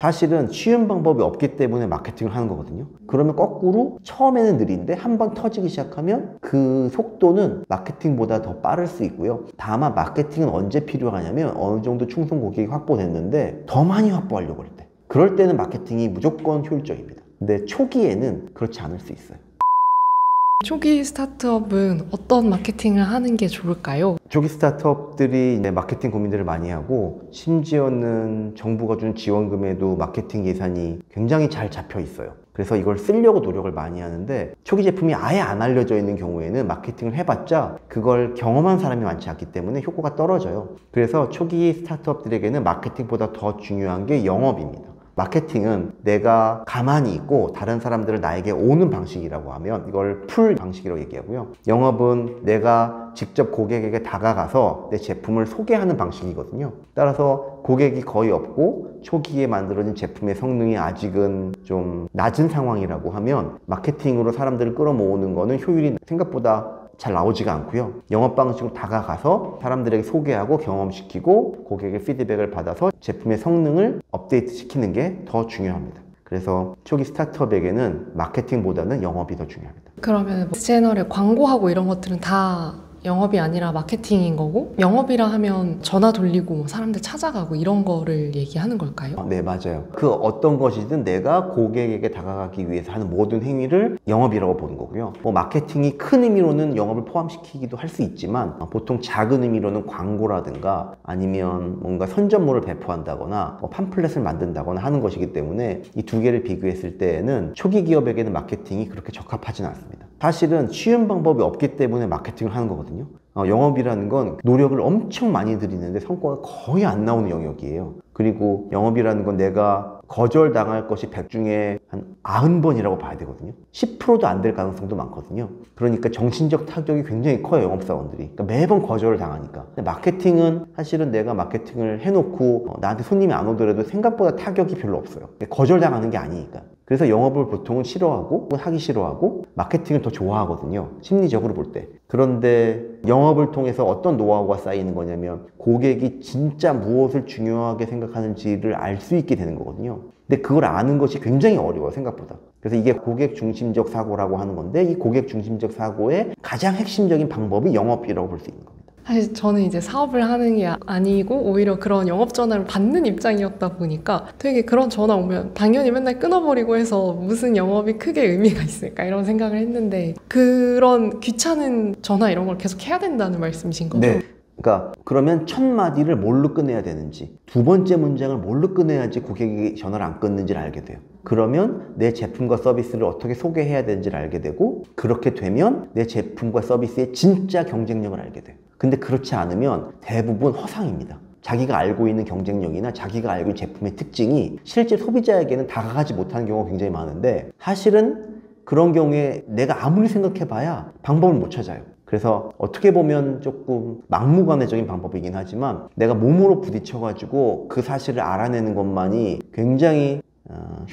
사실은 쉬운 방법이 없기 때문에 마케팅을 하는 거거든요. 그러면 거꾸로 처음에는 느린데 한번 터지기 시작하면 그 속도는 마케팅보다 더 빠를 수 있고요. 다만 마케팅은 언제 필요하냐면 어느 정도 충성 고객이 확보됐는데 더 많이 확보하려고 할 때, 그럴 때는 마케팅이 무조건 효율적입니다. 근데 초기에는 그렇지 않을 수 있어요. 초기 스타트업은 어떤 마케팅을 하는 게 좋을까요? 초기 스타트업들이 마케팅 고민들을 많이 하고, 심지어는 정부가 준 지원금에도 마케팅 예산이 굉장히 잘 잡혀 있어요. 그래서 이걸 쓰려고 노력을 많이 하는데, 초기 제품이 아예 안 알려져 있는 경우에는 마케팅을 해봤자 그걸 경험한 사람이 많지 않기 때문에 효과가 떨어져요. 그래서 초기 스타트업들에게는 마케팅보다 더 중요한 게 영업입니다. 마케팅은 내가 가만히 있고 다른 사람들을 나에게 오는 방식이라고 하면 이걸 풀 방식이라고 얘기하고요. 영업은 내가 직접 고객에게 다가가서 내 제품을 소개하는 방식이거든요. 따라서 고객이 거의 없고 초기에 만들어진 제품의 성능이 아직은 좀 낮은 상황이라고 하면 마케팅으로 사람들을 끌어모으는 거는 효율이 생각보다 잘 나오지가 않고요. 영업 방식으로 다가가서 사람들에게 소개하고 경험시키고 고객의 피드백을 받아서 제품의 성능을 업데이트 시키는 게 더 중요합니다. 그래서 초기 스타트업에게는 마케팅보다는 영업이 더 중요합니다. 그러면 채널에 광고하고 이런 것들은 다 영업이 아니라 마케팅인 거고, 영업이라 하면 전화 돌리고 사람들 찾아가고 이런 거를 얘기하는 걸까요? 네, 맞아요. 그 어떤 것이든 내가 고객에게 다가가기 위해서 하는 모든 행위를 영업이라고 보는 거고요. 마케팅이 큰 의미로는 영업을 포함시키기도 할 수 있지만, 보통 작은 의미로는 광고라든가 아니면 뭔가 선전물을 배포한다거나 팜플렛을 만든다거나 하는 것이기 때문에 이 두 개를 비교했을 때에는 초기 기업에게는 마케팅이 그렇게 적합하지는 않습니다. 사실은 쉬운 방법이 없기 때문에 마케팅을 하는 거거든요. 영업이라는 건 노력을 엄청 많이 들이는데 성과가 거의 안 나오는 영역이에요. 그리고 영업이라는 건 내가 거절당할 것이 100 중에 한 90번이라고 봐야 되거든요. 10%도 안 될 가능성도 많거든요. 그러니까 정신적 타격이 굉장히 커요, 영업사원들이. 그러니까 매번 거절을 당하니까. 근데 마케팅은 사실은 내가 마케팅을 해놓고 나한테 손님이 안 오더라도 생각보다 타격이 별로 없어요. 거절당하는 게 아니니까. 그래서 영업을 보통은 싫어하고 하기 싫어하고 마케팅을 더 좋아하거든요, 심리적으로 볼 때. 그런데 영업을 통해서 어떤 노하우가 쌓이는 거냐면 고객이 진짜 무엇을 중요하게 생각하는지를 알 수 있게 되는 거거든요. 근데 그걸 아는 것이 굉장히 어려워요, 생각보다. 그래서 이게 고객 중심적 사고라고 하는 건데, 이 고객 중심적 사고의 가장 핵심적인 방법이 영업이라고 볼 수 있는 겁니다. 사실 저는 이제 사업을 하는 게 아니고 오히려 그런 영업 전화를 받는 입장이었다 보니까 되게 그런 전화 오면 당연히 맨날 끊어버리고 해서 무슨 영업이 크게 의미가 있을까 이런 생각을 했는데, 그런 귀찮은 전화 이런 걸 계속 해야 된다는 말씀이신 거죠? 네. 그러니까 그러면 첫 마디를 뭘로 끊어야 되는지, 두 번째 문장을 뭘로 끊어야지 고객이 전화를 안 끊는지를 알게 돼요. 그러면 내 제품과 서비스를 어떻게 소개해야 되는지를 알게 되고, 그렇게 되면 내 제품과 서비스의 진짜 경쟁력을 알게 돼요. 근데 그렇지 않으면 대부분 허상입니다. 자기가 알고 있는 경쟁력이나 자기가 알고 있는 제품의 특징이 실제 소비자에게는 다가가지 못하는 경우가 굉장히 많은데, 사실은 그런 경우에 내가 아무리 생각해봐야 방법을 못 찾아요. 그래서 어떻게 보면 조금 막무가내적인 방법이긴 하지만 내가 몸으로 부딪혀가지고 그 사실을 알아내는 것만이 굉장히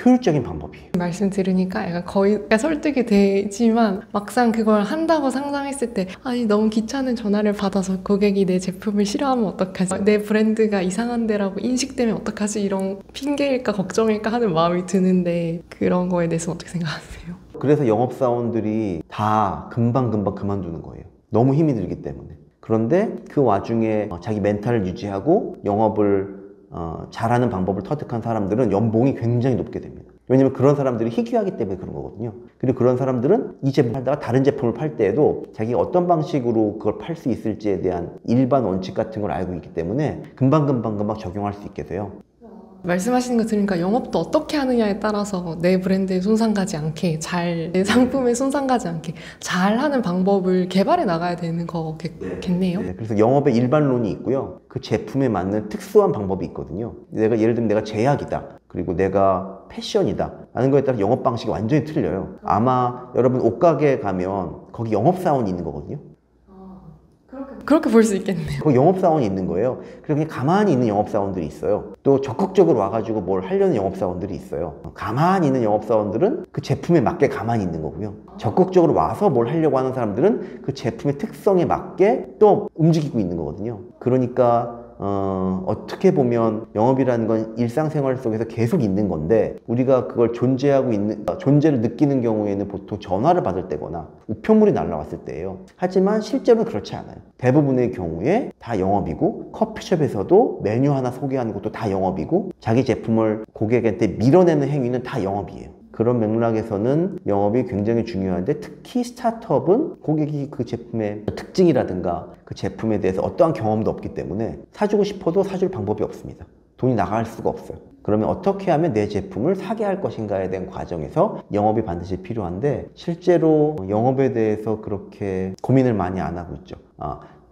효율적인 방법이에요. 말씀 들으니까 약간 거의 설득이 되지만 막상 그걸 한다고 상상했을 때, 아니 너무 귀찮은 전화를 받아서 고객이 내 제품을 싫어하면 어떡하지? 내 브랜드가 이상한데라고 인식되면 어떡하지? 이런 핑계일까 걱정일까 하는 마음이 드는데, 그런 거에 대해서 어떻게 생각하세요? 그래서 영업사원들이 다 금방금방 그만두는 거예요. 너무 힘이 들기 때문에. 그런데 그 와중에 자기 멘탈을 유지하고 영업을 잘하는 방법을 터득한 사람들은 연봉이 굉장히 높게 됩니다. 왜냐면 그런 사람들이 희귀하기 때문에 그런 거거든요. 그리고 그런 사람들은 이 제품을 팔다가 다른 제품을 팔 때에도 자기가 어떤 방식으로 그걸 팔 수 있을지에 대한 일반 원칙 같은 걸 알고 있기 때문에 금방 적용할 수 있게 돼요. 말씀하시는 거 들으니까 영업도 어떻게 하느냐에 따라서 내 브랜드에 손상 가지 않게, 내 상품에 손상 가지 않게 잘하는 방법을 개발해 나가야 되는 거겠네요. 네, 그래서 영업의 일반론이 있고요. 그 제품에 맞는 특수한 방법이 있거든요. 예를 들면 내가 제약이다, 그리고 내가 패션이다 라는 거에 따라 영업 방식이 완전히 틀려요. 아마 여러분 옷가게에 가면 거기 영업사원이 있는 거거든요. 그렇게 볼 수 있겠네요. 그 영업사원이 있는 거예요. 그리고 그냥 가만히 있는 영업사원들이 있어요. 또 적극적으로 와가지고 뭘 하려는 영업사원들이 있어요. 가만히 있는 영업사원들은 그 제품에 맞게 가만히 있는 거고요. 적극적으로 와서 뭘 하려고 하는 사람들은 그 제품의 특성에 맞게 또 움직이고 있는 거거든요. 그러니까 어떻게 보면 영업이라는 건 일상생활 속에서 계속 있는 건데 우리가 그걸 존재를 느끼는 경우에는 보통 전화를 받을 때거나 우편물이 날라왔을 때예요. 하지만 실제로는 그렇지 않아요. 대부분의 경우에 다 영업이고 커피숍에서도 메뉴 하나 소개하는 것도 다 영업이고 자기 제품을 고객한테 밀어내는 행위는 다 영업이에요. 그런 맥락에서는 영업이 굉장히 중요한데 특히 스타트업은 고객이 그 제품의 특징이라든가 그 제품에 대해서 어떠한 경험도 없기 때문에 사주고 싶어도 사줄 방법이 없습니다. 돈이 나갈 수가 없어요. 그러면 어떻게 하면 내 제품을 사게 할 것인가에 대한 과정에서 영업이 반드시 필요한데 실제로 영업에 대해서 그렇게 고민을 많이 안 하고 있죠.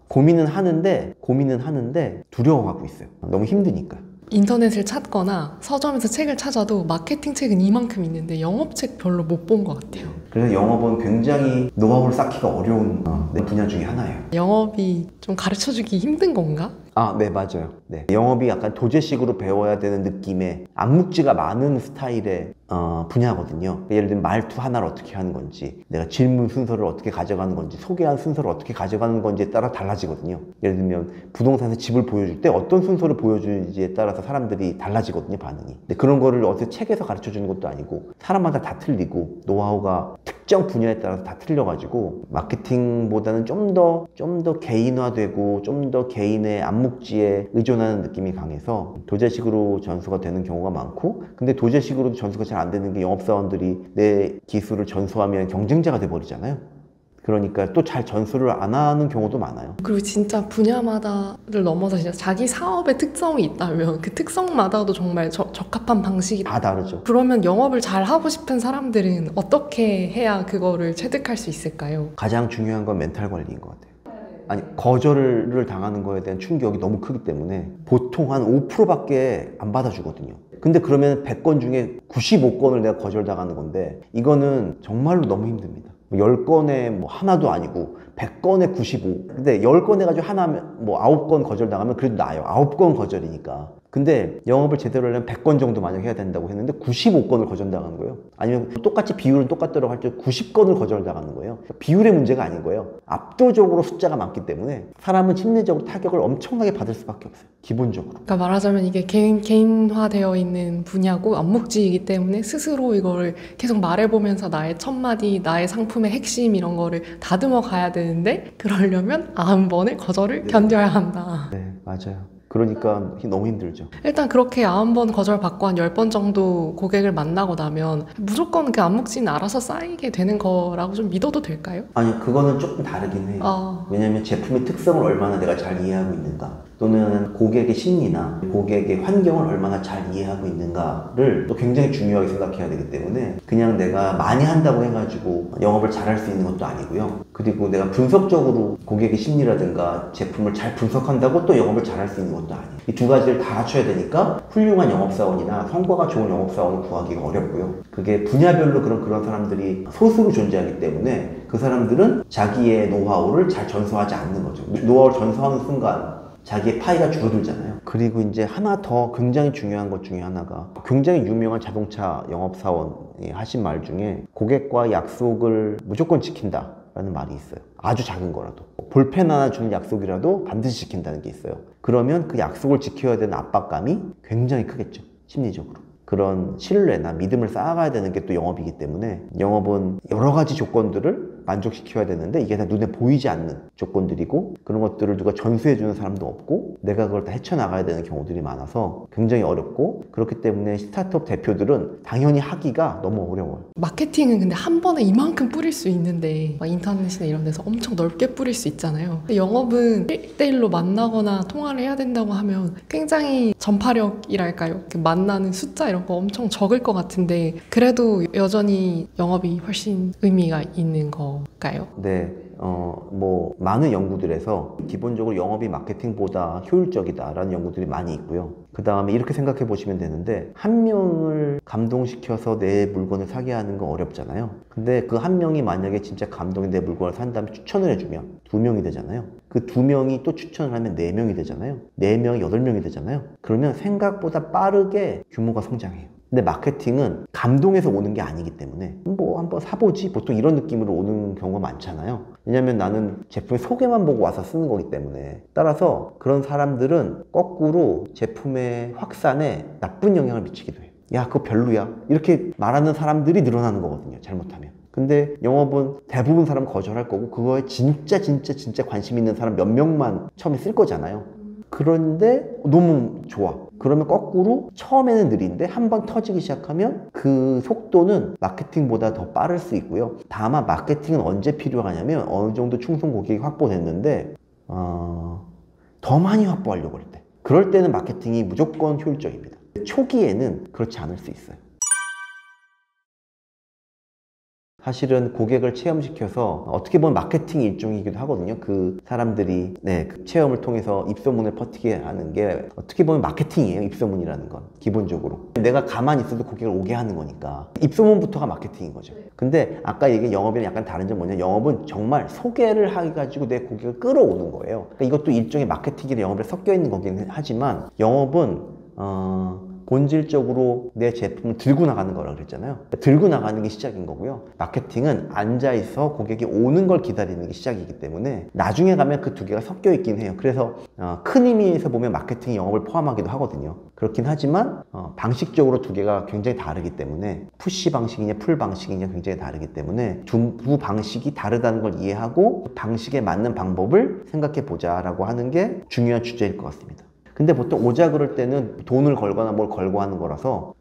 고민은 하는데 두려워하고 있어요. 너무 힘드니까. 인터넷을 찾거나 서점에서 책을 찾아도 마케팅 책은 이만큼 있는데 영업책 별로 못 본 것 같아요. 그래서 영업은 굉장히 노하우를 쌓기가 어려운 분야 중에 하나예요. 영업이 좀 가르쳐주기 힘든 건가? 네, 맞아요. 네. 영업이 약간 도제식으로 배워야 되는 느낌의 암묵지가 많은 스타일의 분야거든요. 예를 들면 말투 하나를 어떻게 하는 건지, 내가 질문 순서를 어떻게 가져가는 건지, 소개한 순서를 어떻게 가져가는 건지에 따라 달라지거든요. 예를 들면 부동산에서 집을 보여줄 때 어떤 순서를 보여주는지에 따라서 사람들이 달라지거든요, 반응이. 근데 그런 거를 어디서 책에서 가르쳐 주는 것도 아니고 사람마다 다 틀리고 노하우가 특정 분야에 따라서 다 틀려가지고 마케팅보다는 좀 더 개인화되고 좀 더 개인의 암묵지에 의존하는 느낌이 강해서 도제식으로 전수가 되는 경우가 많고, 근데 도제식으로도 전수가 잘 안 되는 게 영업사원들이 내 기술을 전수하면 경쟁자가 돼버리잖아요. 그러니까 또 잘 전수를 안 하는 경우도 많아요. 그리고 진짜 분야마다를 넘어서 진짜 자기 사업의 특성이 있다면 그 특성마다도 정말 적합한 방식이 다 다르죠. 그러면 영업을 잘 하고 싶은 사람들은 어떻게 해야 그거를 체득할 수 있을까요? 가장 중요한 건 멘탈 관리인 것 같아요. 아니, 거절을 당하는 거에 대한 충격이 너무 크기 때문에 보통 한 5%밖에 안 받아주거든요. 근데 그러면 100건 중에 95건을 내가 거절당하는 건데 이거는 정말로 너무 힘듭니다. 10건에 하나도 아니고 100건에 95. 근데 10건 해가지고 하나 9건 거절당하면 그래도 나아요. 9건 거절이니까. 근데 영업을 제대로 하려면 100건 정도 만약 해야 된다고 했는데 95건을 거절당하는 거예요. 아니면 똑같이 비율은 똑같더라고 할 때 90건을 거절당하는 거예요. 그러니까 비율의 문제가 아닌 거예요. 압도적으로 숫자가 많기 때문에 사람은 심리적으로 타격을 엄청나게 받을 수밖에 없어요. 기본적으로. 그러니까 말하자면 이게 개인화되어 있는 분야고 암묵지이기 때문에 스스로 이거를 계속 말해보면서 나의 첫마디, 나의 상품의 핵심 이런 거를 다듬어 가야 되는데 그러려면 90번의 거절을 견뎌야 한다. 네, 맞아요. 그러니까 너무 힘들죠. 일단 그렇게 90번 거절받고 한 10번 정도 고객을 만나고 나면 무조건 그 암묵지는 알아서 쌓이게 되는 거라고 좀 믿어도 될까요? 아니, 그거는 조금 다르긴 해요. 왜냐면 제품의 특성을 얼마나 내가 잘 이해하고 있는가, 또는 고객의 심리나 고객의 환경을 얼마나 잘 이해하고 있는가를 또 굉장히 중요하게 생각해야 되기 때문에 그냥 내가 많이 한다고 해가지고 영업을 잘할 수 있는 것도 아니고요. 그리고 내가 분석적으로 고객의 심리라든가 제품을 잘 분석한다고 또 영업을 잘할 수 있는 것도 아니에요. 이 두 가지를 다 갖춰야 되니까 훌륭한 영업사원이나 성과가 좋은 영업사원을 구하기가 어렵고요. 그게 분야별로 그런 사람들이 소수로 존재하기 때문에 그 사람들은 자기의 노하우를 잘 전수하지 않는 거죠. 노하우를 전수하는 순간 자기의 파이가 줄어들잖아요. 그리고 이제 하나 더 굉장히 중요한 것 중에 하나가 굉장히 유명한 자동차 영업사원이 하신 말 중에 고객과 약속을 무조건 지킨다 라는 말이 있어요. 아주 작은 거라도 볼펜 하나 주는 약속이라도 반드시 지킨다는 게 있어요. 그러면 그 약속을 지켜야 되는 압박감이 굉장히 크겠죠. 심리적으로. 그런 신뢰나 믿음을 쌓아가야 되는 게 또 영업이기 때문에 영업은 여러 가지 조건들을 만족시켜야 되는데 이게 다 눈에 보이지 않는 조건들이고 그런 것들을 누가 전수해 주는 사람도 없고 내가 그걸 다 헤쳐나가야 되는 경우들이 많아서 굉장히 어렵고, 그렇기 때문에 스타트업 대표들은 당연히 하기가 너무 어려워요. 마케팅은 근데 한 번에 이만큼 뿌릴 수 있는데 막 인터넷이나 이런 데서 엄청 넓게 뿌릴 수 있잖아요. 근데 영업은 1대1로 만나거나 통화를 해야 된다고 하면 굉장히 전파력이랄까요? 만나는 숫자 이런 거 엄청 적을 것 같은데 그래도 여전히 영업이 훨씬 의미가 있는 걸까요? 네. 많은 연구들에서 기본적으로 영업이 마케팅보다 효율적이다라는 연구들이 많이 있고요. 그 다음에 이렇게 생각해 보시면 되는데, 한 명을 감동시켜서 내 물건을 사게 하는 건 어렵잖아요. 근데 그 한 명이 만약에 진짜 감동이 내 물건을 산다면 추천을 해주면 2명이 되잖아요. 그 2명이 또 추천을 하면 4명이 되잖아요. 4명이 8명이 되잖아요. 그러면 생각보다 빠르게 규모가 성장해요. 근데 마케팅은 감동에서 오는 게 아니기 때문에 뭐 한번 사보지 보통 이런 느낌으로 오는 경우가 많잖아요. 왜냐면 나는 제품의 소개만 보고 와서 쓰는 거기 때문에. 따라서 그런 사람들은 거꾸로 제품의 확산에 나쁜 영향을 미치기도 해요. 야, 그거 별로야, 이렇게 말하는 사람들이 늘어나는 거거든요, 잘못하면. 근데 영업은 대부분 사람 거절할 거고 그거에 진짜 관심 있는 사람 몇 명만 처음에 쓸 거잖아요. 그런데 너무 좋아. 그러면 거꾸로 처음에는 느린데 한번 터지기 시작하면 그 속도는 마케팅보다 더 빠를 수 있고요. 다만 마케팅은 언제 필요하냐면 어느 정도 충성 고객이 확보됐는데 더 많이 확보하려고 할 때, 그럴 때는 마케팅이 무조건 효율적입니다. 초기에는 그렇지 않을 수 있어요. 사실은 고객을 체험시켜서 어떻게 보면 마케팅 일종이기도 하거든요. 그 사람들이 그 체험을 통해서 입소문을 퍼뜨리게 하는 게 어떻게 보면 마케팅이에요. 입소문이라는 건 기본적으로 내가 가만히 있어도 고객을 오게 하는 거니까 입소문부터가 마케팅인 거죠. 근데 아까 얘기한 영업이랑 약간 다른 점 뭐냐, 영업은 정말 소개를 해가지고 내 고객을 끌어오는 거예요. 그러니까 이것도 일종의 마케팅이랑 영업이 섞여 있는 거긴 하지만 영업은 본질적으로 내 제품을 들고 나가는 거라고 그랬잖아요. 들고 나가는 게 시작인 거고요. 마케팅은 앉아있어 고객이 오는 걸 기다리는 게 시작이기 때문에 나중에 가면 그 두 개가 섞여 있긴 해요. 그래서 큰 의미에서 보면 마케팅이 영업을 포함하기도 하거든요. 그렇긴 하지만 방식적으로 두 개가 굉장히 다르기 때문에 푸시 방식이냐 풀 방식이냐 굉장히 다르기 때문에 두 방식이 다르다는 걸 이해하고 방식에 맞는 방법을 생각해 보자라고 하는 게 중요한 주제일 것 같습니다. 근데 보통 오자 그럴 때는 돈을 걸거나 뭘 걸고 하는 거라서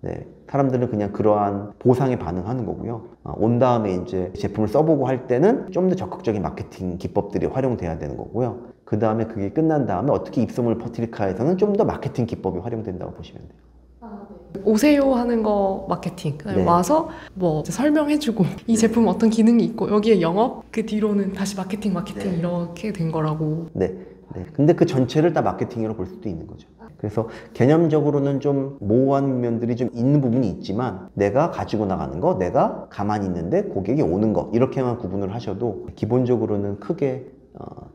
사람들은 그냥 그러한 보상에 반응하는 거고요. 온 다음에 이제 제품을 써보고 할 때는 좀 더 적극적인 마케팅 기법들이 활용돼야 되는 거고요. 그 다음에 그게 끝난 다음에 어떻게 입소문을 퍼뜨릴까에서는 좀 더 마케팅 기법이 활용된다고 보시면 돼요. 오세요 하는 거 마케팅. 와서 뭐 설명해주고 이 제품 어떤 기능이 있고 여기에 영업, 그 뒤로는 다시 마케팅 이렇게 된 거라고. 근데 그 전체를 다 마케팅이라고 볼 수도 있는 거죠. 그래서 개념적으로는 좀 모호한 면들이 좀 있는 부분이 있지만 내가 가지고 나가는 거, 내가 가만히 있는데 고객이 오는 거, 이렇게만 구분을 하셔도 기본적으로는 크게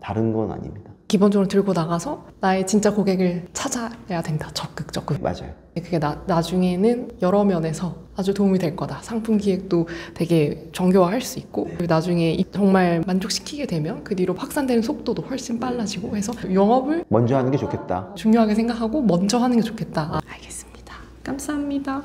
다른 건 아닙니다. 기본적으로 들고 나가서 나의 진짜 고객을 찾아야 된다. 적극. 맞아요. 그게 나중에는 여러 면에서 아주 도움이 될 거다. 상품 기획도 되게 정교화할 수 있고 그리고 나중에 정말 만족시키게 되면 그 뒤로 확산되는 속도도 훨씬 빨라지고 해서 영업을 먼저 하는 게 좋겠다. 중요하게 생각하고 먼저 하는 게 좋겠다. 알겠습니다. 감사합니다.